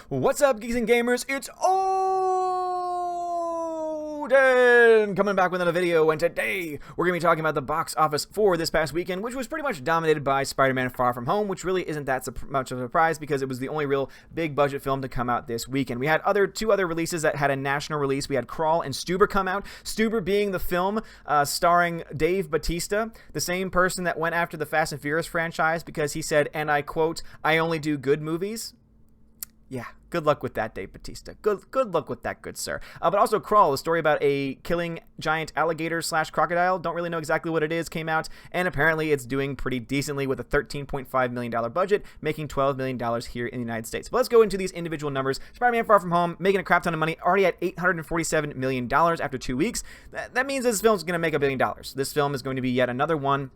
What's up, geeks and gamers? It's Odin coming back with another video, and today we're going to be talking about the box office for this past weekend, which was pretty much dominated by Spider-Man Far From Home, which really isn't that much of a surprise because it was the only real big budget film to come out this weekend. We had two other releases that had a national release. We had Crawl and Stuber come out. Stuber being the film starring Dave Bautista, the same person that went after the Fast and Furious franchise because he said, and I quote, "I only do good movies." Yeah, good luck with that, Dave Bautista. Good luck with that, good sir. But also Crawl, a story about a killing giant alligator / crocodile. Don't really know exactly what it is, came out, and apparently it's doing pretty decently with a $13.5 million budget, making $12 million here in the United States. But let's go into these individual numbers. Spider-Man Far From Home, making a crap ton of money, already at $847 million after 2 weeks. That means this film's going to make $1 billion. This film is going to be yet another one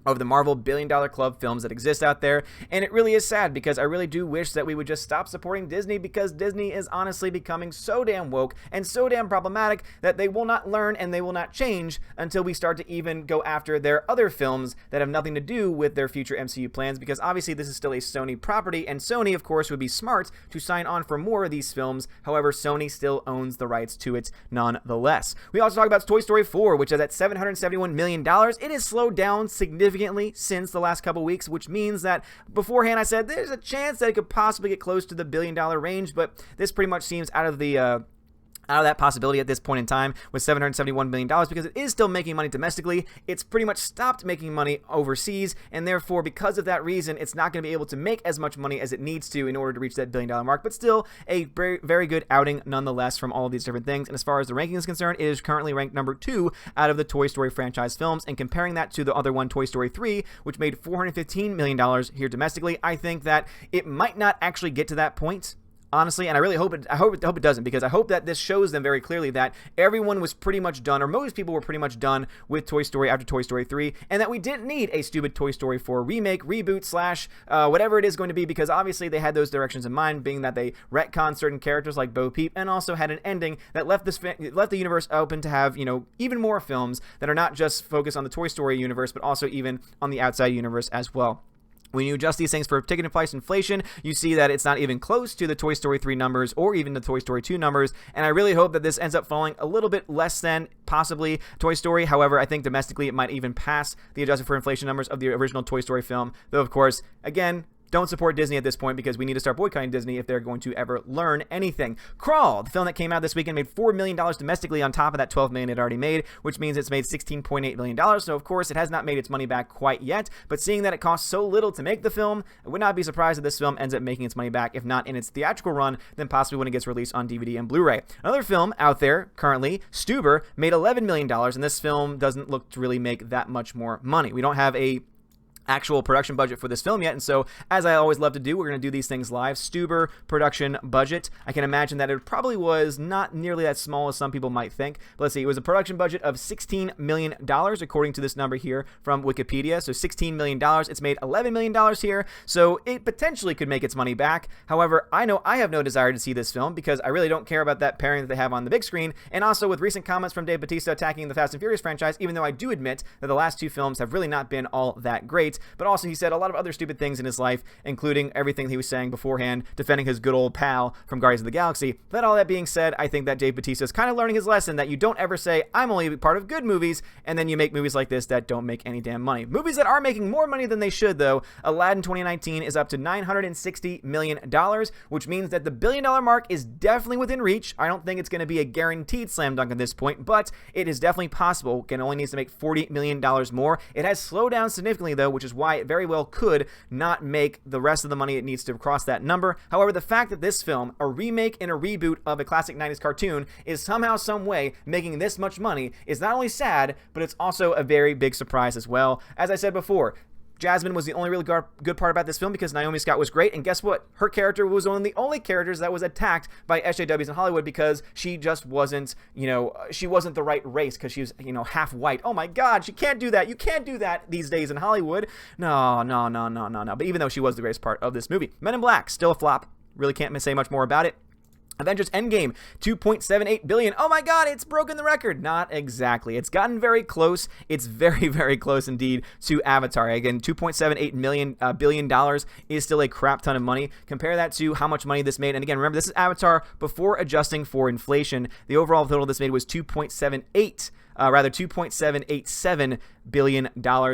of the Marvel billion-dollar club films that exist out there, and it really is sad because I really do wish that we would just stop supporting Disney because Disney is honestly becoming so damn woke and so damn problematic that they will not learn and they will not change until we start to even go after their other films that have nothing to do with their future MCU plans, because obviously this is still a Sony property, and Sony, of course, would be smart to sign on for more of these films. However, Sony still owns the rights to it nonetheless. We also talk about Toy Story 4, which is at $771 million. It has slowed down significantly since the last couple weeks, which means that beforehand I said there's a chance that it could possibly get close to the $1 billion range, but this pretty much seems out of that possibility at this point in time with $771 million because it is still making money domestically. It's pretty much stopped making money overseas, and therefore, because of that reason, it's not going to be able to make as much money as it needs to in order to reach that $1 billion mark, but still a very, very good outing nonetheless from all of these different things. And as far as the ranking is concerned, it is currently ranked number 2 out of the Toy Story franchise films, and comparing that to the other one, Toy Story 3, which made $415 million here domestically, I think that it might not actually get to that point, honestly, and I really hope it doesn't, because I hope that this shows them very clearly that everyone was pretty much done, or most people were pretty much done with Toy Story after Toy Story 3, and that we didn't need a stupid Toy Story 4 remake, reboot, / whatever it is going to be, because obviously they had those directions in mind, being that they retconned certain characters like Bo Peep, and also had an ending that left the universe open to have, even more films that are not just focused on the Toy Story universe, but also even on the outside universe as well. When you adjust these things for ticket price inflation, you see that it's not even close to the Toy Story 3 numbers or even the Toy Story 2 numbers, and I really hope that this ends up falling a little bit less than possibly Toy Story. However, I think domestically it might even pass the adjusted for inflation numbers of the original Toy Story film, though of course, again, don't support Disney at this point because we need to start boycotting Disney if they're going to ever learn anything. Crawl, the film that came out this weekend, made $4 million domestically on top of that $12 million it already made, which means it's made $16.8 million. So, of course, it has not made its money back quite yet. But seeing that it costs so little to make the film, I would not be surprised if this film ends up making its money back, if not in its theatrical run, then possibly when it gets released on DVD and Blu-ray. Another film out there currently, Stuber, made $11 million, and this film doesn't look to really make that much more money. We don't have a actual production budget for this film yet, and so as I always love to do, we're going to do these things live. Stuber production budget, I can imagine that it probably was not nearly that small as some people might think, but let's see, it was a production budget of $16 million according to this number here from Wikipedia. So $16 million, it's made $11 million here, so it potentially could make its money back. However, I know I have no desire to see this film because I really don't care about that pairing that they have on the big screen, and also with recent comments from Dave Bautista attacking the Fast and Furious franchise, even though I do admit that the last 2 films have really not been all that great. But also he said a lot of other stupid things in his life, including everything he was saying beforehand, defending his good old pal from Guardians of the Galaxy. But all that being said, I think that Dave Bautista is kind of learning his lesson that you don't ever say, I'm only part of good movies, and then you make movies like this that don't make any damn money. Movies that are making more money than they should, though. Aladdin 2019 is up to $960 million, which means that the $1 billion mark is definitely within reach. I don't think it's going to be a guaranteed slam dunk at this point, but it is definitely possible. It only needs to make $40 million more. It has slowed down significantly, though, which is why it very well could not make the rest of the money it needs to cross that number. However, the fact that this film, a remake and a reboot of a classic 90s cartoon, is somehow, some way making this much money is not only sad, but it's also a very big surprise as well. As I said before, Jasmine was the only really good part about this film because Naomi Scott was great, and guess what? Her character was one of the only characters that was attacked by SJWs in Hollywood because she just wasn't, she wasn't the right race because she was, half white. Oh my God, she can't do that. You can't do that these days in Hollywood. No. But even though she was the greatest part of this movie, Men in Black, still a flop. Really can't say much more about it. Avengers Endgame, $2.78 billion. Oh my god, it's broken the record. Not exactly. It's gotten very close. It's very, very close indeed to Avatar. Again, $2.78 billion is still a crap ton of money. Compare that to how much money this made. And again, remember, this is Avatar before adjusting for inflation. The overall total this made was $2.787 billion,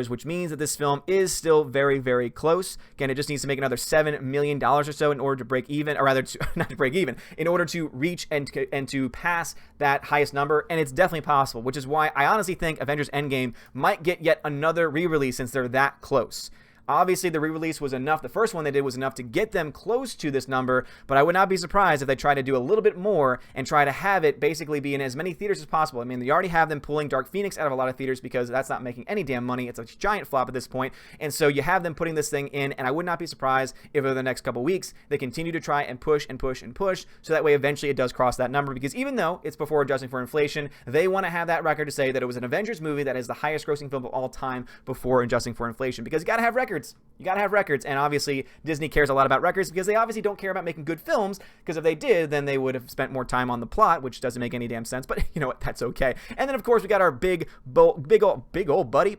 which means that this film is still very, very close. Again, it just needs to make another $7 million or so in order to break even, or rather, not to break even, in order to reach and to pass that highest number, and it's definitely possible, which is why I honestly think Avengers Endgame might get yet another re-release since they're that close. Obviously, the re-release was enough. The first one they did was enough to get them close to this number, but I would not be surprised if they try to do a little bit more and try to have it basically be in as many theaters as possible. I mean, they already have them pulling Dark Phoenix out of a lot of theaters because that's not making any damn money. It's a giant flop at this point, and so you have them putting this thing in, and I would not be surprised if over the next couple weeks they continue to try and push and push and push, so that way eventually it does cross that number, because even though it's before adjusting for inflation, they want to have that record to say that it was an Avengers movie that is the highest grossing film of all time before adjusting for inflation, because you got to have records. You got to have records, and obviously Disney cares a lot about records because they obviously don't care about making good films, because if they did, then they would have spent more time on the plot, which doesn't make any damn sense, but you know what, that's okay. And then of course we got our big old buddy.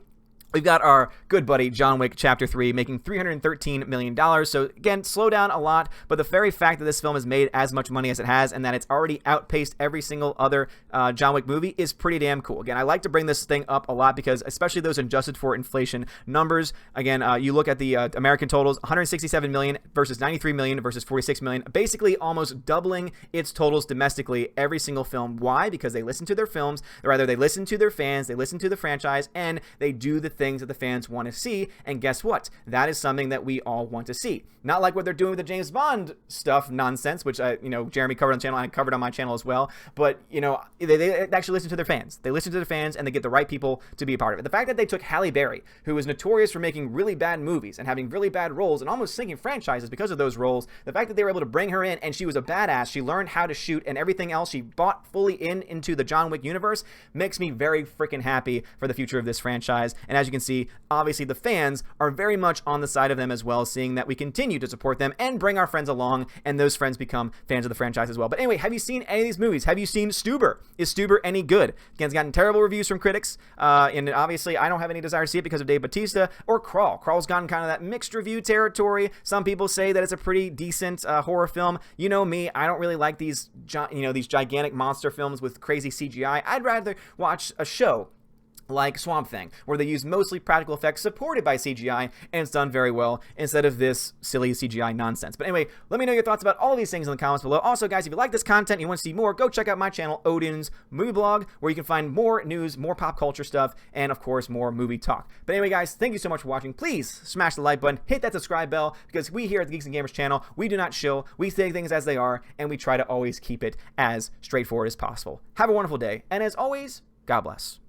We've got our good buddy John Wick Chapter 3 making $313 million. So again, slow down a lot, but the very fact that this film has made as much money as it has and that it's already outpaced every single other John Wick movie is pretty damn cool. Again, I like to bring this thing up a lot because especially those adjusted for inflation numbers, again, you look at the American totals, $167 million versus $93 million versus $46 million, basically almost doubling its totals domestically every single film. Why? Because they listen to their films, or rather they listen to their fans, they listen to the franchise, and they do the things that the fans want to see, and guess what? That is something that we all want to see. Not like what they're doing with the James Bond stuff nonsense, which Jeremy covered on the channel and I covered on my channel as well, but they actually listen to their fans. They listen to their fans and they get the right people to be a part of it. The fact that they took Halle Berry, who is notorious for making really bad movies and having really bad roles and almost sinking franchises because of those roles, the fact that they were able to bring her in and she was a badass, she learned how to shoot and everything else, she bought fully into the John Wick universe, makes me very freaking happy for the future of this franchise. And as you can see, obviously the fans are very much on the side of them as well, seeing that we continue to support them and bring our friends along, and those friends become fans of the franchise as well. But anyway, have you seen any of these movies? Have you seen Stuber? Is Stuber any good? Again, it's gotten terrible reviews from critics, and obviously I don't have any desire to see it because of Dave Bautista. Or Crawl. Crawl's gotten kind of that mixed review territory. Some people say that it's a pretty decent horror film. You know me, I don't really like these gigantic monster films with crazy CGI. I'd rather watch a show like Swamp Thing, where they use mostly practical effects supported by CGI, and it's done very well, instead of this silly CGI nonsense. But anyway, let me know your thoughts about all of these things in the comments below. Also, guys, if you like this content and you want to see more, go check out my channel, Odin's Movie Blog, where you can find more news, more pop culture stuff, and of course, more movie talk. But anyway, guys, thank you so much for watching. Please smash the like button, hit that subscribe bell, because we here at the Geeks and Gamers channel, we do not shill, we say things as they are, and we try to always keep it as straightforward as possible. Have a wonderful day, and as always, God bless.